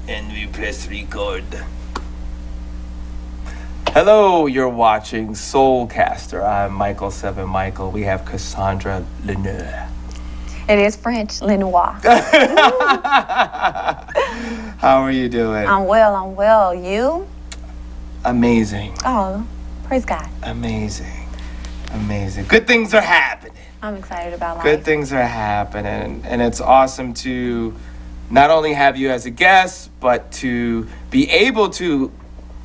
And we press record. Hello, you're watching Soulcaster. I'm Michael 7 Michael. We have Cassondra Lenoir. It is French, Lenoir. How are you doing? I'm well. You? Amazing. Oh, praise God. Amazing. Good things are happening. I'm excited about life. Good things are happening. And it's awesome to not only have you as a guest, but to be able to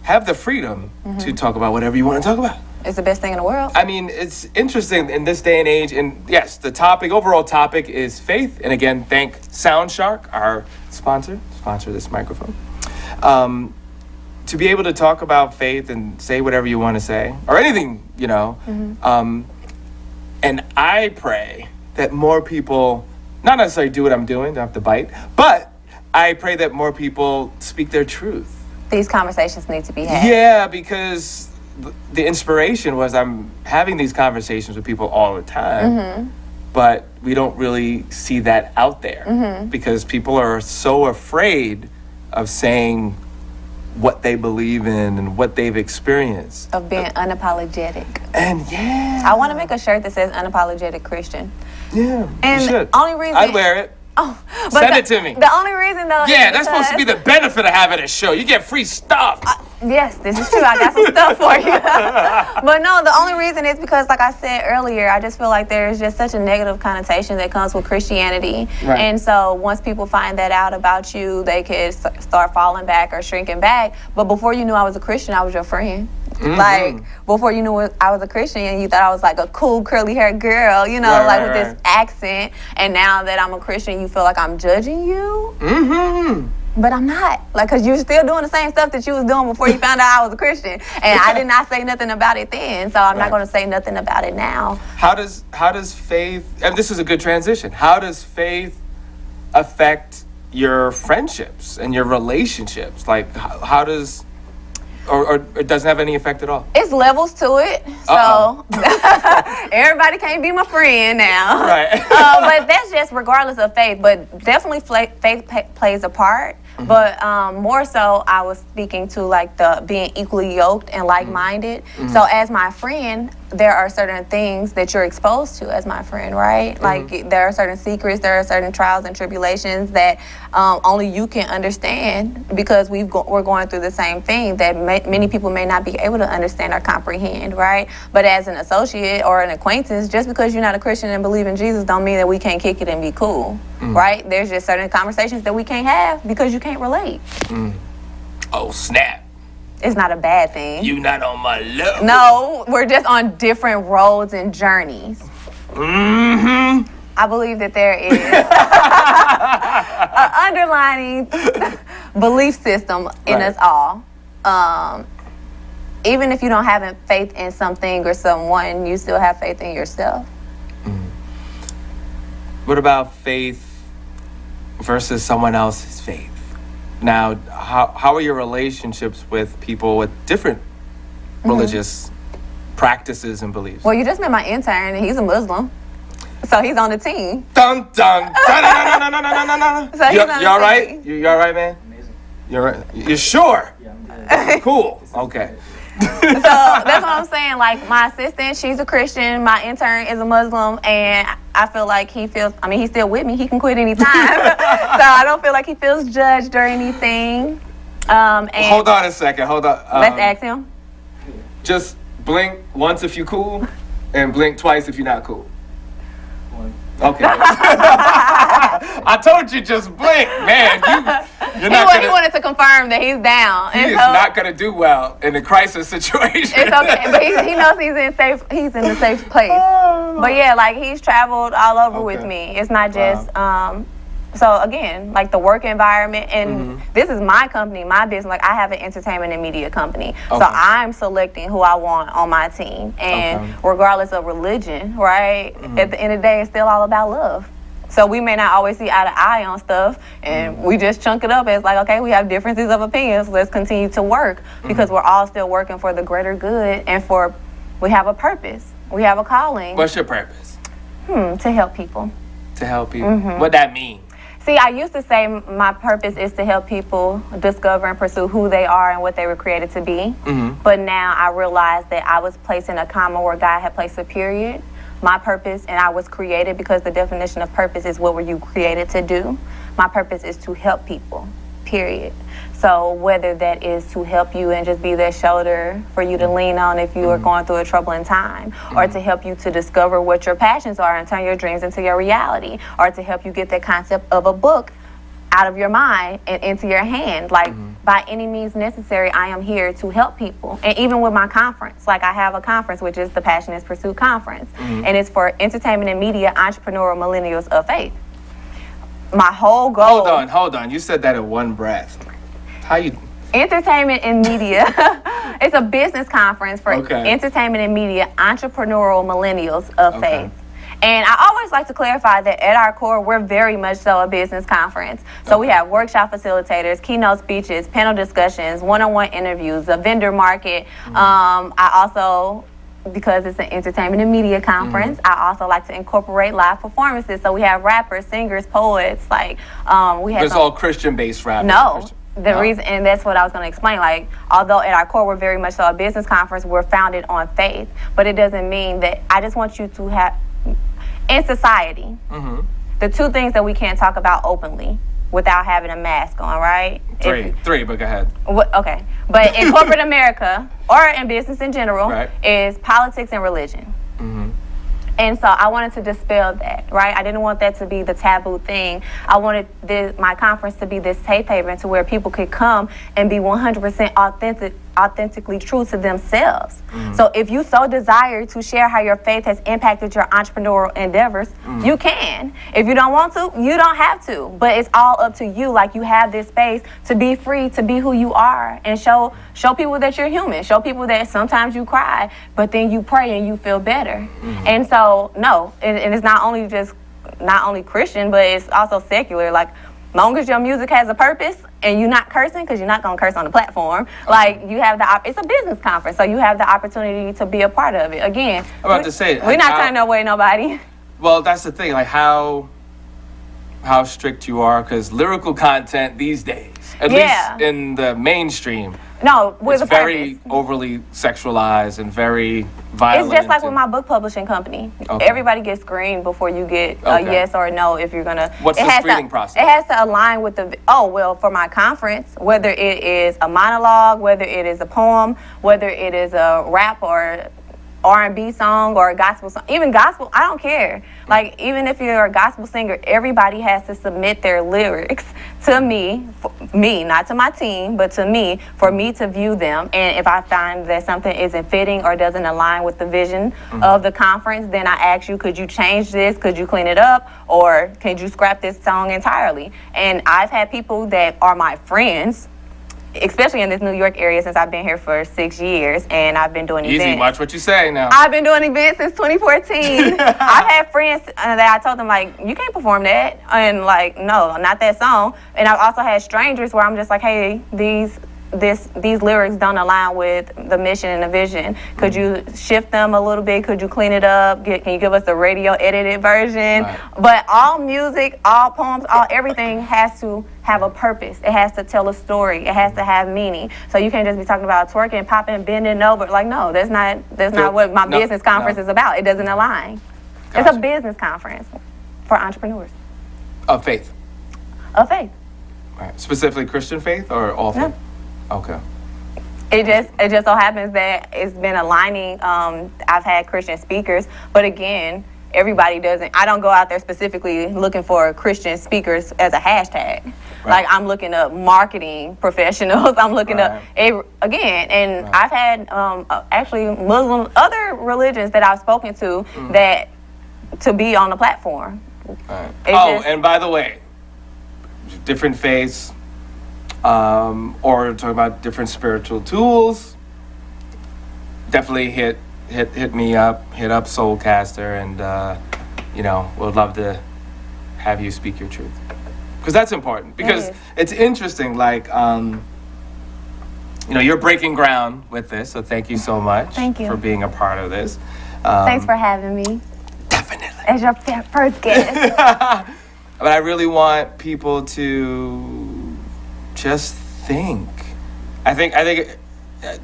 have the freedom to talk about whatever you want to talk about. It's the best thing in the world. I mean, it's interesting in this day and age. And yes, the overall topic is faith. And again, thank Soundshark, our sponsor this microphone. To be able to talk about faith and say whatever you want to say, or anything, you know. And I pray that more people, not necessarily do what I'm doing, don't have to bite, but I pray that more people speak their truth. These conversations need to be had. Yeah, because the inspiration was I'm having these conversations with people all the time, but we don't really see that out there because people are so afraid of saying what they believe in and what they've experienced. Of being unapologetic. And yeah. I want to make a shirt that says unapologetic Christian. Yeah, and you should. Only reason I'd wear it. Oh, Send it to me. The only reason though. Yeah, that's supposed to be the benefit of having a show. You get free stuff. Yes, this is true. I got some stuff for you. But no, the only reason is because, like I said earlier, I just feel like there's just such a negative connotation that comes with Christianity. Right. And so once people find that out about you, they could start falling back or shrinking back. But before you knew I was a Christian, I was your friend. Like, before you knew I was a Christian, and you thought I was like a cool curly-haired girl, you know, with this accent. And now that I'm a Christian, you feel like I'm judging you. But I'm not, like, because you're still doing the same stuff that you was doing before you found out I was a Christian. And I did not say nothing about it then, so I'm not going to say nothing about it now. How does faith, and this is a good transition, how does faith affect your friendships and your relationships? Like, how does, or it doesn't have any effect at all? It's levels to it, so everybody can't be my friend now. Right. But that's just regardless of faith, but definitely faith plays a part. But more so, I was speaking to like the being equally yoked and like-minded. So as my friend, there are certain things that you're exposed to as my friend, right? Like there are certain secrets, there are certain trials and tribulations that only you can understand because we're going through the same thing that many people may not be able to understand or comprehend, right? But as an associate or an acquaintance, just because you're not a Christian and believe in Jesus don't mean that we can't kick it and be cool, right? There's just certain conversations that we can't have because you can't relate. Oh, snap. It's not a bad thing. You not on my level. No, we're just on different roads and journeys. I believe that there is an underlying belief system in us all. Even if you don't have faith in something or someone, you still have faith in yourself. What about faith versus someone else's faith? Now, how are your relationships with people with different religious practices and beliefs? Well, you just met my intern, and he's a Muslim. So he's on the team. Dun, dun, dun, dun, dun, dun, dun, dun, dun. So you all right? You all right, man? Amazing. You're right? You're sure? Yeah, I'm good. Cool. Okay. So that's what I'm saying. Like, my assistant, she's a Christian. My intern is a Muslim. And I feel like he's still with me. He can quit anytime. So I don't feel like he feels judged or anything. And Hold on a second. Hold on. Let's ask him. Just blink once if you're cool, and blink twice if you're not cool. One. Okay. I told you just blink, man. You're not He wanted to confirm that he's down. He is not going to do well in a crisis situation. It's okay, but he knows he's in a safe place. But yeah, like he's traveled all over with me. It's not just so again, like the work environment, and this is my company, my business. Like I have an entertainment and media company, so I'm selecting who I want on my team, and regardless of religion, right? At the end of the day, it's still all about love. So we may not always see eye to eye on stuff, and we just chunk it up as like, okay, we have differences of opinions. Let's continue to work because we're all still working for the greater good, and we have a purpose. We have a calling. What's your purpose? To help people. To help people. What that mean? See, I used to say my purpose is to help people discover and pursue who they are and what they were created to be. But now I realize that I was placing a comma where God had placed a period. My purpose, and I was created because the definition of purpose is what were you created to do. My purpose is to help people, period. So whether that is to help you and just be their shoulder for you to lean on if you are going through a troubling time, or to help you to discover what your passions are and turn your dreams into your reality, or to help you get the concept of a book out of your mind and into your hand. Like, by any means necessary, I am here to help people. And even with my conference, like I have a conference, which is the Passion is Pursuit Conference. And it's for entertainment and media entrepreneurial millennials of faith. My whole goal... Hold on. You said that in one breath. How you... Entertainment and media. It's a business conference for entertainment and media entrepreneurial millennials of faith. And I always like to clarify that at our core, we're very much so a business conference. So we have workshop facilitators, keynote speeches, panel discussions, one-on-one interviews, a vendor market. I also, because it's an entertainment and media conference, I also like to incorporate live performances. So we have rappers, singers, poets. Like we have. It's all Christian-based rap. No. The reason, and that's what I was going to explain, like, although at our core we're very much so a business conference, we're founded on faith, but it doesn't mean that I just want you to have, in society, the two things that we can't talk about openly without having a mask on, right? Three, but go ahead. Okay, but in corporate America, or in business in general, is politics and religion. And so I wanted to dispel that, right? I didn't want that to be the taboo thing. I wanted my conference to be this safe haven to where people could come and be 100% authentically true to themselves. So if you so desire to share how your faith has impacted your entrepreneurial endeavors, you can. If you don't want to, you don't have to. But it's all up to you. Like, you have this space to be free, to be who you are, and show people that you're human. Show people that sometimes you cry, but then you pray and you feel better. And so, no, and it's not only Christian, but it's also secular. Like, long as your music has a purpose and you're not cursing, because you're not going to curse on the platform, like, you have it's a business conference, so you have the opportunity to be a part of it. Again, we're not turning away nobody. Well, that's the thing, like how strict you are, because lyrical content these days, at least in the mainstream, with it's very overly sexualized and very violent. It's just like with my book publishing company. Everybody gets screened before you get a yes or a no if you're gonna. What's the screening process? It has to align with for my conference, whether it is a monologue, whether it is a poem, whether it is a rap or R&B song or a gospel song, even gospel, I don't care. Like, even if you're a gospel singer, everybody has to submit their lyrics to me, not to my team, but to me, for me to view them. And if I find that something isn't fitting or doesn't align with the vision of the conference, then I ask you, could you change this? Could you clean it up? Or could you scrap this song entirely? And I've had people that are my friends, especially in this New York area, since I've been here for 6 years, and I've been doing events. Easy, watch what you say now. I've been doing events since 2014. I've had friends that I told them, like, you can't perform that, and like, no, not that song. And I've also had strangers where I'm just like, hey, these lyrics don't align with the mission and the vision. Could you shift them a little bit? Could you clean it up? Can you give us the radio edited version? Right. But all music, all poems, everything has to have a purpose. It has to tell a story. It has to have meaning. So you can't just be talking about twerking, popping, bending over. Like, no, that's not what my business conference is about. It doesn't align. Gotcha. It's a business conference for entrepreneurs. Of faith. Of faith. Right. Specifically Christian faith or all faith? No. Okay. It just so happens that it's been aligning. I've had Christian speakers, but again, everybody doesn't. I don't go out there specifically looking for Christian speakers as a hashtag. Right. Like, I'm looking up marketing professionals. I'm looking up again, and I've had actually Muslim, other religions that I've spoken to that to be on the platform. Right. And by the way, different faiths. Or talking about different spiritual tools, definitely hit me up, hit up Soulcaster, and we'd love to have you speak your truth, because that's important. Because it's interesting, like you're breaking ground with this, so thank you so much. Thank you for being a part of this. Thanks for having me. Definitely As your first guest. But I really want people to just think. I think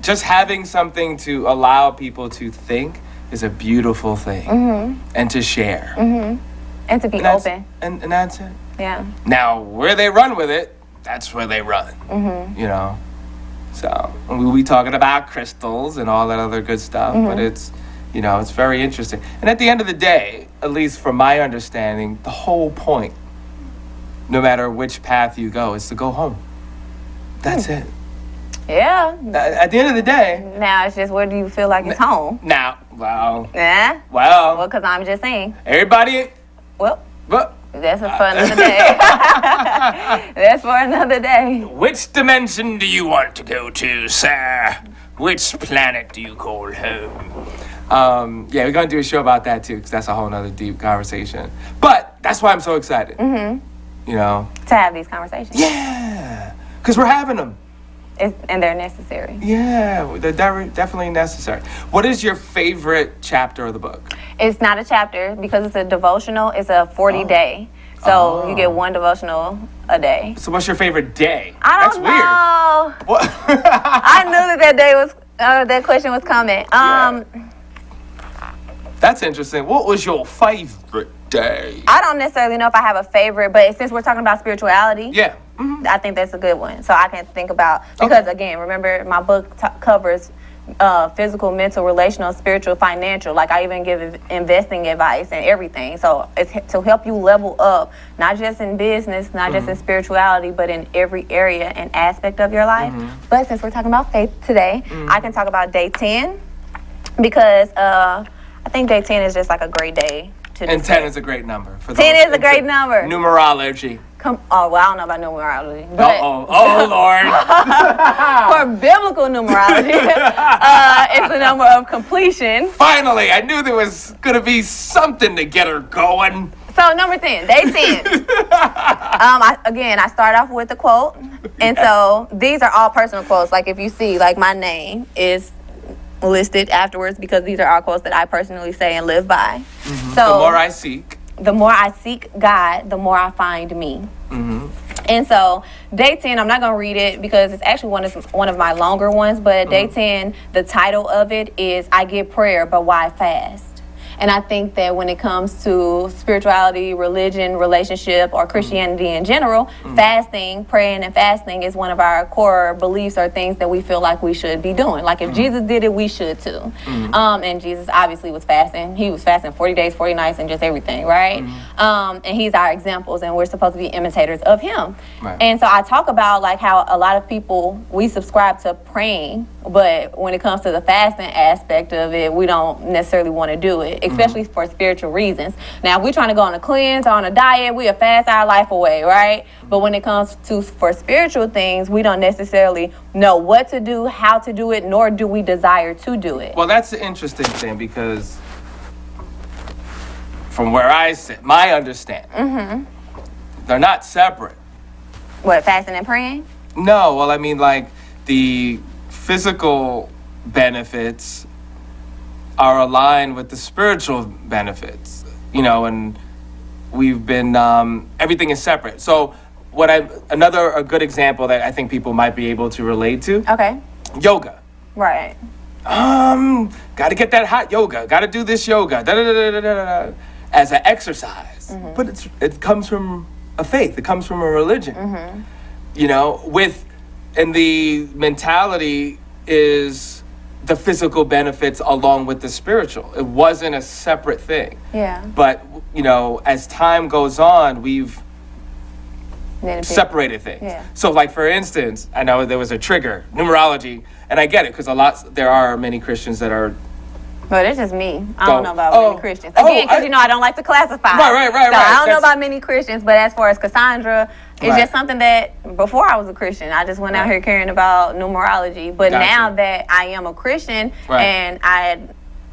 just having something to allow people to think is a beautiful thing, and to share, and to be open. And that's it. Yeah. Now, where they run with it, that's where they run. You know. So we talking about crystals and all that other good stuff, but it's, you know, it's very interesting. And at the end of the day, at least from my understanding, the whole point, no matter which path you go, is to go home. That's it. Yeah. At the end of the day. Now it's just, where do you feel like it's home? Now, well. Yeah. Well, because I'm just saying. Everybody. Well. But. That's for another day. That's for another day. Which dimension do you want to go to, sir? Which planet do you call home? Yeah, we're going to do a show about that, too, because that's a whole nother deep conversation. But that's why I'm so excited. You know? To have these conversations. Yeah. Because we're having them. And they're necessary. Yeah, they're definitely necessary. What is your favorite chapter of the book? It's not a chapter because it's a devotional. It's a 40-day. So you get one devotional a day. So what's your favorite day? I don't know. Weird. What? I knew that day was that question was coming. That's interesting. What was your favorite day? I don't necessarily know if I have a favorite, but since we're talking about spirituality, yeah, I think that's a good one. So I can think about, because again, remember my book covers physical, mental, relational, spiritual, financial. Like I even give investing advice and everything. So it's to help you level up, not just in business, not just in spirituality, but in every area and aspect of your life. But since we're talking about faith today, I can talk about day 10 because I think day 10 is just like a great day. And 10 is a great number. 10 is a great number. Numerology. Well, I don't know about numerology. But Oh, Lord. For biblical numerology, it's the number of completion. Finally, I knew there was going to be something to get her going. So number 10, day 10. I start off with a quote. And so these are all personal quotes. Like if you see, like my name is listed afterwards because these are all quotes that I personally say and live by. So the more I seek God, the more I find me. And so day 10, I'm not going to read it because it's actually one of my longer ones, but day 10, the title of it is I Get Prayer, But Why Fast? And I think that when it comes to spirituality, religion, relationship, or Christianity in general, fasting, praying and fasting is one of our core beliefs or things that we feel like we should be doing. Like if Jesus did it, we should too. And Jesus obviously was fasting. He was fasting 40 days, 40 nights, and just everything, right? And he's our examples, and we're supposed to be imitators of him. Right. And so I talk about like how a lot of people, we subscribe to praying, but when it comes to the fasting aspect of it, we don't necessarily want to do it, especially for spiritual reasons. Now, if we're trying to go on a cleanse or on a diet, we'll fast our life away, right? But when it comes to for spiritual things, we don't necessarily know what to do, how to do it, nor do we desire to do it. Well, that's the interesting thing because from where I sit, my understanding, they're not separate. What, fasting and praying? No, well, I mean, like the physical benefits are aligned with the spiritual benefits, you know, and we've been, everything is separate. So a good example that I think people might be able to relate to. Okay. Yoga. Right. Got to get that hot yoga. Got to do this yoga. As an exercise. But it comes from a faith. It comes from a religion. You know, and the mentality is the physical benefits along with the spiritual. It wasn't a separate thing. Yeah. But, you know, as time goes on, we've separated things. Yeah. So, like, for instance, I know there was a trigger, numerology, and I get it because there are many Christians that are. But it's just me. I don't know about many Christians. Again, because, I don't like to classify. Right. So I don't know about many Christians, but as far as Cassondra, it's just something that before I was a Christian, I just went out here caring about numerology. But now that I am a Christian and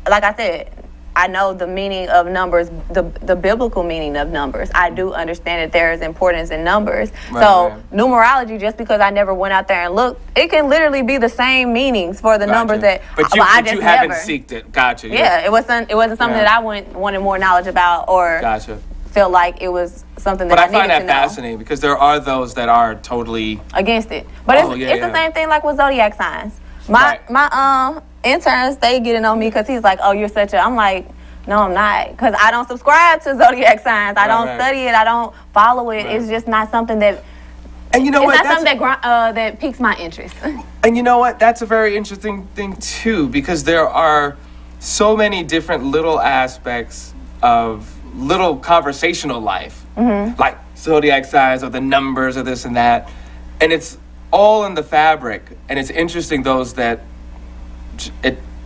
like I said, I know the meaning of numbers, the biblical meaning of numbers. I do understand that there is importance in numbers. Numerology, just because I never went out there and looked, it can literally be the same meanings for the numbers that. But you haven't seeked it. Gotcha. Yeah, it wasn't something that I wanted more knowledge about or feel like it was something that But I needed find that to know. fascinating because there are those that are totally Against it. But it's the same thing like with zodiac signs. My interns, they getting on me because he's like, oh, you're such a, I'm like, no, I'm not. Because I don't subscribe to zodiac signs. I don't study it. I don't follow it. It's just not something that, and you know it's what? not something that piques my interest. And you know what? That's a very interesting thing too, because there are so many different little aspects of little conversational life, like zodiac signs or the numbers or this and that, and it's all in the fabric. And it's interesting those that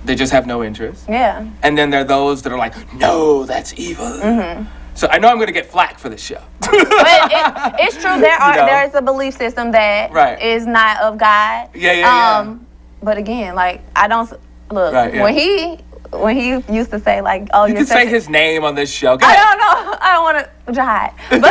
they just have no interest. Yeah. And then there are those that are like, no, that's evil. So I know I'm going to get flack for this show. But it's true. There is a belief system that is not of God. Yeah. But again, like, I don't look when he used to say like, oh, you can say his name on this show. Go I ahead. don't know. I don't want to Jihad. But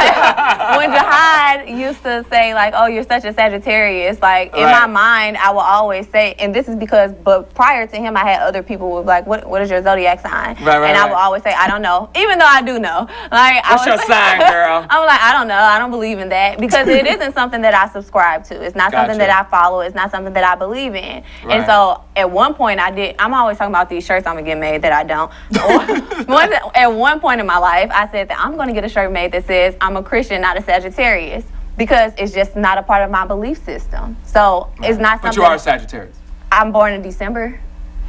when Jihad used to say like, oh, you're such a Sagittarius, like in my mind, I will always say, and this is because, but prior to him, I had other people who would be like, what is your zodiac sign? And I would always say, I don't know, even though I do know. Like, what's your sign, girl? I'm like, I don't know. I don't believe in that because it isn't something that I subscribe to. It's not something that I follow. It's not something that I believe in. And so at one point I'm always talking about these shirts I'm going to get made that I don't. At one point in my life, I said that I'm going to get a shirt made that says I'm a Christian, not a Sagittarius, because it's just not a part of my belief system. So it's not something. But you are a Sagittarius. I'm born in December,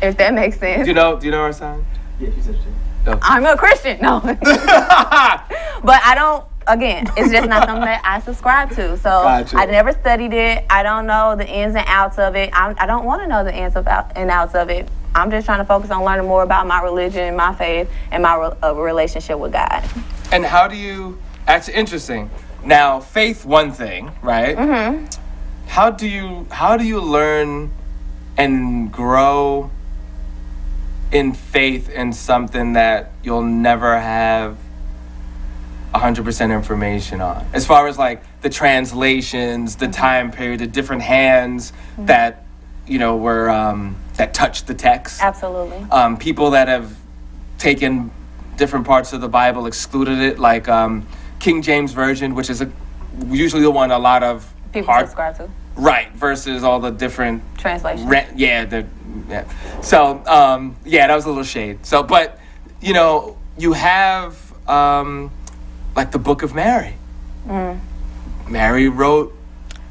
if that makes sense. Do you know our sign? Yeah, she's Sagittarius. No. I'm a Christian, no. But I don't, again, it's just not something that I subscribe to. So I never studied it. I don't know the ins and outs of it. I don't want to know the ins and outs of it. I'm just trying to focus on learning more about my religion, my faith, and my relationship with God. And how do you, that's interesting. Now, faith, one thing, right? Mm-hmm. How do you learn and grow in faith in something that you'll never have 100% information on? As far as like the translations, the time period, the different hands that, were, that touched the text. Absolutely. People that have taken different parts of the Bible, excluded it, like King James Version, which is usually the one a lot of people subscribe to. Right, versus all the different translations. So, that was a little shade. So, but, you have, like the Book of Mary. Mary wrote,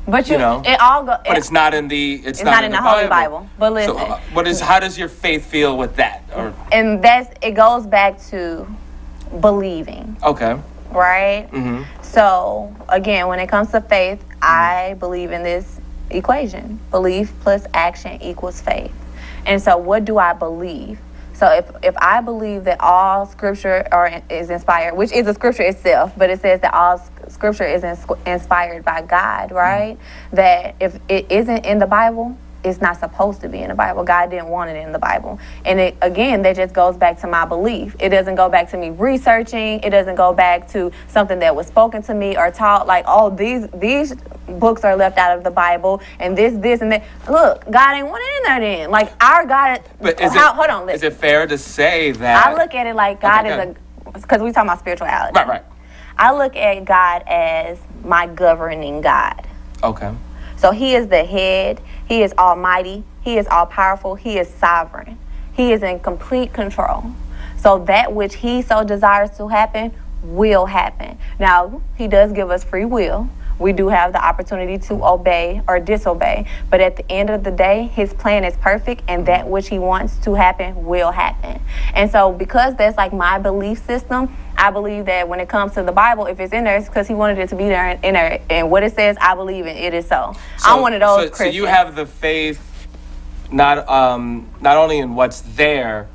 but it all go. But it's not in the. It's not in the Holy Bible. But listen. So, how does your faith feel with that? And it goes back to believing. Okay. Right? Mm-hmm. So, again, when it comes to faith, I believe in this equation. Belief plus action equals faith. And so what do I believe? So if I believe that all scripture is inspired, which is a scripture itself, but it says that all scripture is inspired by God, right? Mm-hmm. That if it isn't in the Bible, it's not supposed to be in the Bible. God didn't want it in the Bible. And that just goes back to my belief. It doesn't go back to me researching. It doesn't go back to something that was spoken to me or taught, like, oh, these books are left out of the Bible and this and that. Look, God ain't want it in there then. Like, our God, hold on. Is it fair to say that? I look at it like God because we talking about spirituality. Right. I look at God as my governing God. Okay. So he is the head. He is almighty. He is all powerful. He is sovereign. He is in complete control. So that which he so desires to happen will happen. Now, he does give us free will. We do have the opportunity to obey or disobey. But at the end of the day, his plan is perfect, and that which he wants to happen will happen. And so because that's like my belief system, I believe that when it comes to the Bible, if it's in there, it's because he wanted it to be there in there. And what it says, I believe in, it is so. I'm one of those Christians. So you have the faith not only in what's there,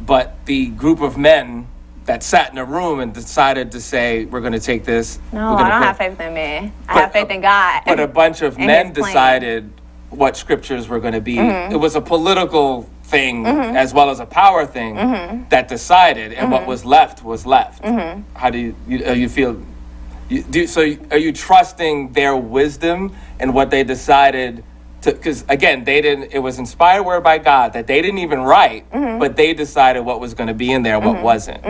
but the group of men that sat in a room and decided to say, we're going to take this. No, I don't have faith in men. I have faith in God. But a bunch of men decided what scriptures were going to be. Mm-hmm. It was a political thing as well as a power thing that decided, and what was left was left. Mm-hmm. How do you feel? So are you trusting their wisdom and what they decided Because again, it was inspired word by God that they didn't even write, but they decided what was going to be in there and what wasn't.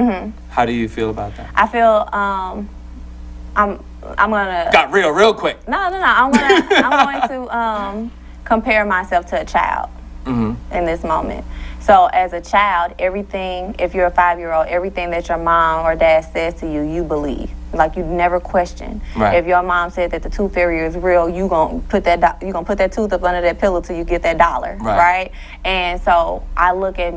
How do you feel about that? I feel I'm gonna got real quick. No. I'm going to compare myself to a child in this moment. So as a child, everything, if you're a 5-year-old, everything that your mom or dad says to you, you believe. Like you never question. Right. If your mom said that the tooth fairy is real, you gonna put that tooth up under that pillow till you get that $1, right? And so I look at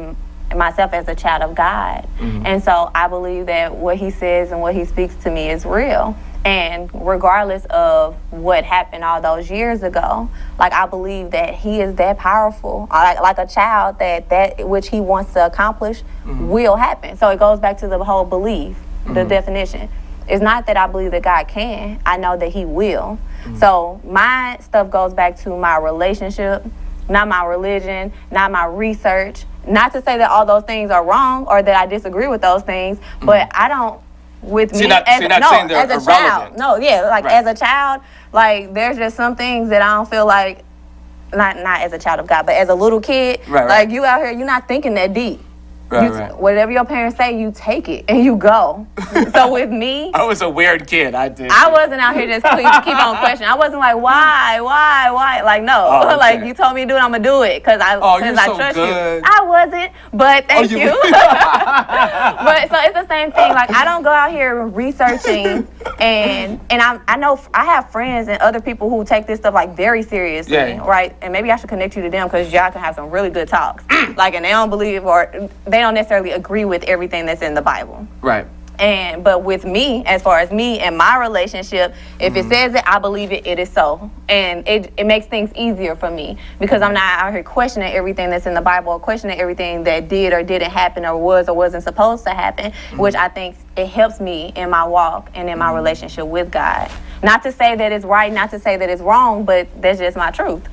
myself as a child of God, and so I believe that what He says and what He speaks to me is real. And regardless of what happened all those years ago, like I believe that He is that powerful. Like a child, that which He wants to accomplish will happen. So it goes back to the whole belief, the definition. It's not that I believe that God can. I know that He will. So my stuff goes back to my relationship, not my religion, not my research. Not to say that all those things are wrong or that I disagree with those things, but I don't. With me, as a child, as a child, like there's just some things that I don't feel like, not as a child of God, but as a little kid, like you out here, you're not thinking that deep. Whatever your parents say, you take it and you go. So with me, I was a weird kid. I wasn't out here just keep on questioning. I wasn't like, why? Like, no. Like, you told me to do it, I'm going to do it because I trust you. I wasn't, but thank you. But so it's the same thing. Like, I don't go out here researching and I know I have friends and other people who take this stuff like very seriously, right? And maybe I should connect you to them because y'all can have some really good talks. Like, and they don't believe or they don't necessarily agree with everything that's in the Bible. Right. But with me, as far as me and my relationship, if it says it, I believe it is so. And it makes things easier for me because I'm not out here questioning everything that's in the Bible or questioning everything that did or didn't happen or was or wasn't supposed to happen, which I think it helps me in my walk and in my relationship with God. Not to say that it's right, not to say that it's wrong, but that's just my truth.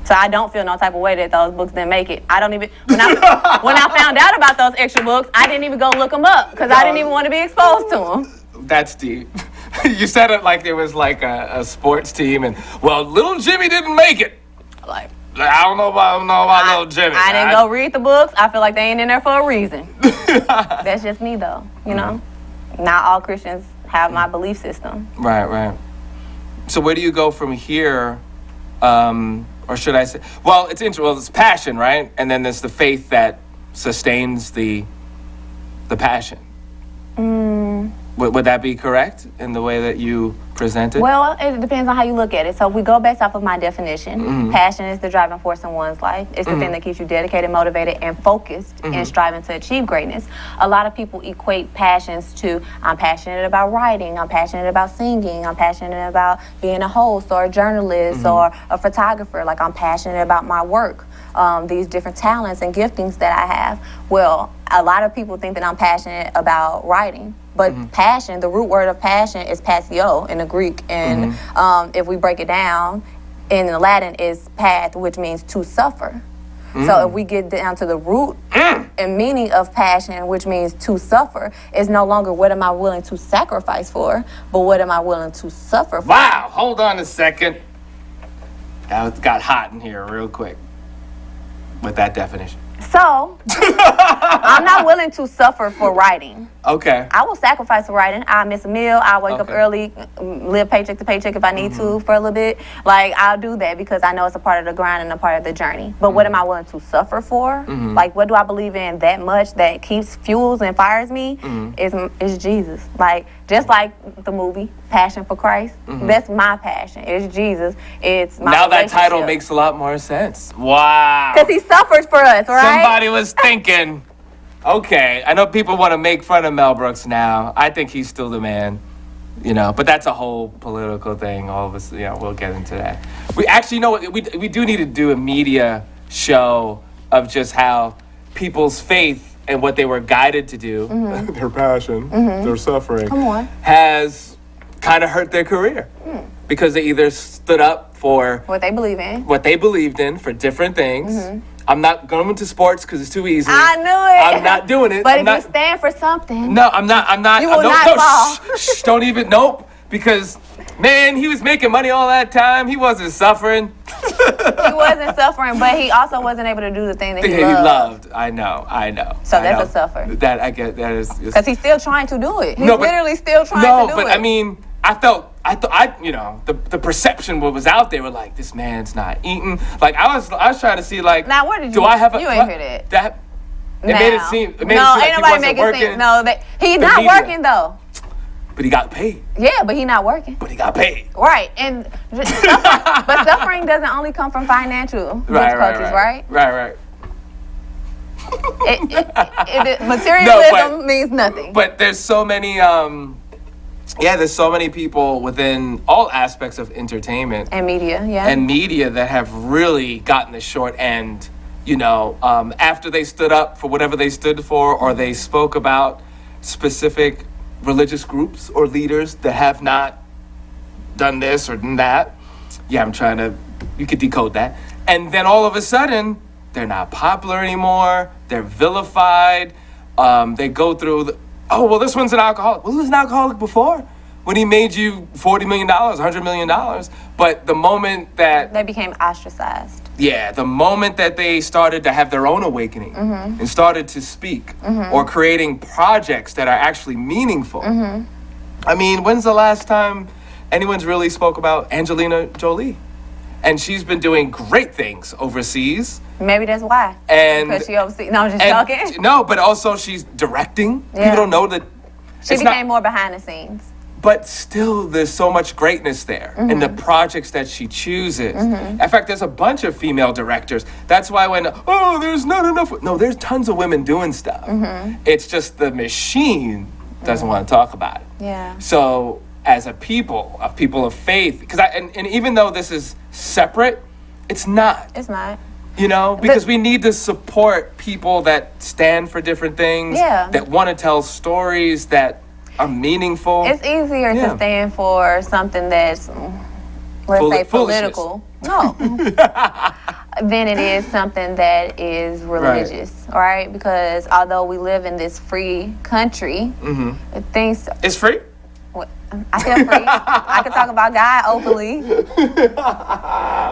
So I don't feel no type of way that those books didn't make it. I don't even, when I found out about those extra books, I didn't even go look them up because I didn't even want to be exposed to them. That's deep. You said it like it was like a sports team and, well, little Jimmy didn't make it. Like, I don't know about little Jimmy. I didn't go read the books. I feel like they ain't in there for a reason. That's just me though, you know? Not all Christians have my belief system. Right. So where do you go from here? Or should I say, well, it's interesting. Well, it's passion, right? And then there's the faith that sustains the passion. Would that be correct in the way that you presented? Well, it depends on how you look at it. So if we go based off of my definition, passion is the driving force in one's life. It's the thing that keeps you dedicated, motivated, and focused in striving to achieve greatness. A lot of people equate passions to, I'm passionate about writing, I'm passionate about singing, I'm passionate about being a host or a journalist or a photographer. Like, I'm passionate about my work, these different talents and giftings that I have. Well, a lot of people think that I'm passionate about writing. But passion, the root word of passion is passio in the Greek. And if we break it down, in the Latin is path, which means to suffer. So if we get down to the root and meaning of passion, which means to suffer, is no longer what am I willing to sacrifice for, but what am I willing to suffer for. Wow, hold on a second. That got hot in here real quick with that definition. So, I'm not willing to suffer for writing. Okay. I will sacrifice for writing. I'll miss a meal. I'll wake up early, live paycheck to paycheck if I need to for a little bit. Like, I'll do that because I know it's a part of the grind and a part of the journey. But what am I willing to suffer for? Like, what do I believe in that much that keeps, fuels, and fires me? Is Jesus. Like, just like the movie, Passion for Christ. That's my passion. It's Jesus. It's my Now that title makes a lot more sense. Wow. Because he suffers for us, right? Somebody was thinking, okay, I know people want to make fun of Mel Brooks now. I think he's still the man, you know, but that's a whole political thing. All of us, you know, we'll get into that. We actually, you know, we do need to do a media show of just how people's faith and what they were guided to do, their passion, their suffering, has kind of hurt their career because they either stood up for what they believed in for different things. I'm not going into sports because it's too easy. I knew it. I'm not doing it. But if you stand for something, no, I'm not. You will not fall. Don't even. Nope. Because man, he was making money all that time. He wasn't suffering. He wasn't suffering, but he also wasn't able to do the thing that he He loved. loved. I know. So that's a suffer. That I get. That is. Because he's still trying to do it. He's literally still trying to do it. No, but I mean, I thought, you know, the perception what was out there were like, this man's not eating. Like I was trying to see like. Now where did you? Do I have a? You ain't hear that. That. It made it seem. It made no, it seem ain't like nobody he wasn't making working. sense. No, that he's The not media. working though. But he got paid. Yeah, but he not working. But he got paid. Right, and but suffering doesn't only come from financial difficulties, right? Right. Materialism means nothing. But there's so many, there's so many people within all aspects of entertainment And media, yeah. and media that have really gotten the short end. You know, after they stood up for whatever they stood for, or they spoke about specific religious groups or leaders that have not done this or done that. Yeah, you could decode that. And then all of a sudden, they're not popular anymore. They're vilified. They go through this one's an alcoholic. Well, he was an alcoholic before when he made you $40 million, $100 million. But the moment that they became ostracized. Yeah, the moment that they started to have their own awakening and started to speak or creating projects that are actually meaningful. I mean, when's the last time anyone's really spoke about Angelina Jolie? And she's been doing great things overseas. Maybe that's why. Because she overseas. No, I'm just joking. No, but also she's directing. Yeah. People don't know that. She became more behind the scenes. But still, there's so much greatness there in the projects that she chooses. In fact, there's a bunch of female directors. That's why there's not enough. No, there's tons of women doing stuff. It's just the machine doesn't want to talk about it. Yeah. So as a people of faith, because and even though this is separate, it's not. It's not. You know, because we need to support people that stand for different things, that want to tell stories that are meaningful. It's easier to stand for something that's, let's say, political. No. Than it is something that is religious, right? Because although we live in this free country, things... It's free? I feel free. I can talk about God openly.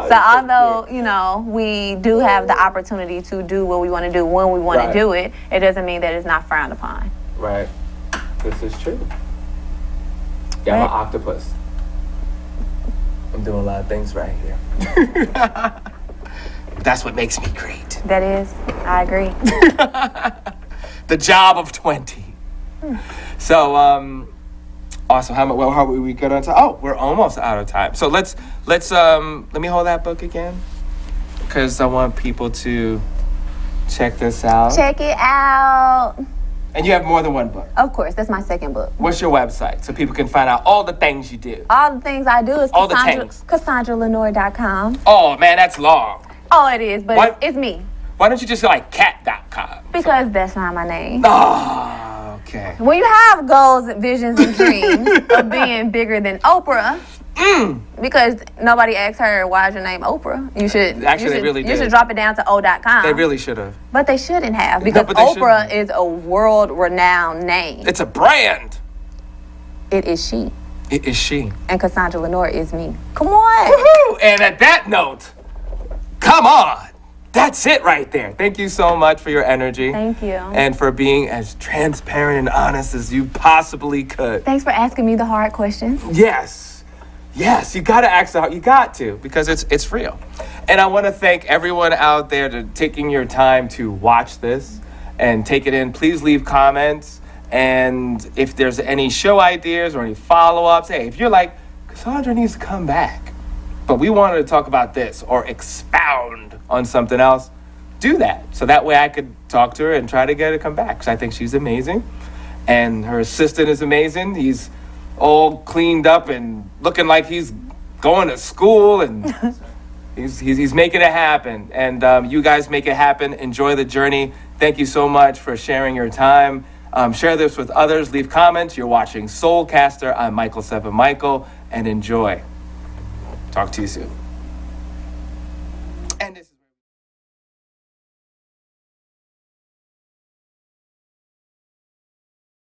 So although, you know, we do have the opportunity to do what we want to do when we want to do it, it doesn't mean that it's not frowned upon. Right. This is true. Yeah, I'm an octopus. I'm doing a lot of things right here. That's what makes me great. That is. I agree. The job of 20. So, awesome. How are we good on time? Oh, we're almost out of time. So let's let me hold that book again, because I want people to check this out. Check it out. And you have more than one book. Of course, that's my second book. What's your website so people can find out all the things you do? All the things I do is CassondraLenoir.com. Oh man, that's long. Oh, it is, but it's me. Why don't you just go like cat.com? Because that's not my name. Oh, okay. When you have goals, visions, and dreams of being bigger than Oprah, because nobody asked her, why is your name Oprah? You should drop it down to O.com. They really should have. But they shouldn't have, because Oprah is a world-renowned name. It's a brand. It is she. It is she. And Cassondra Lenoir is me. Come on. Woohoo! And at that note, come on. That's it right there. Thank you so much for your energy. Thank you. And for being as transparent and honest as you possibly could. Thanks for asking me the hard questions. Yes, you got to ask out. You got to, because it's real. And I want to thank everyone out there for taking your time to watch this and take it in. Please leave comments. And if there's any show ideas or any follow-ups, hey, if you're like, Cassondra needs to come back, but we wanted to talk about this or expound on something else, do that. So that way I could talk to her and try to get her to come back, because I think she's amazing. And her assistant is amazing. He's all cleaned up and looking like he's going to school, and he's making it happen. And you guys make it happen. Enjoy the journey. Thank you so much for sharing your time. Share this with others. Leave comments. You're watching Soulcaster. I'm Michael 7 Michael, and enjoy. Talk to you soon.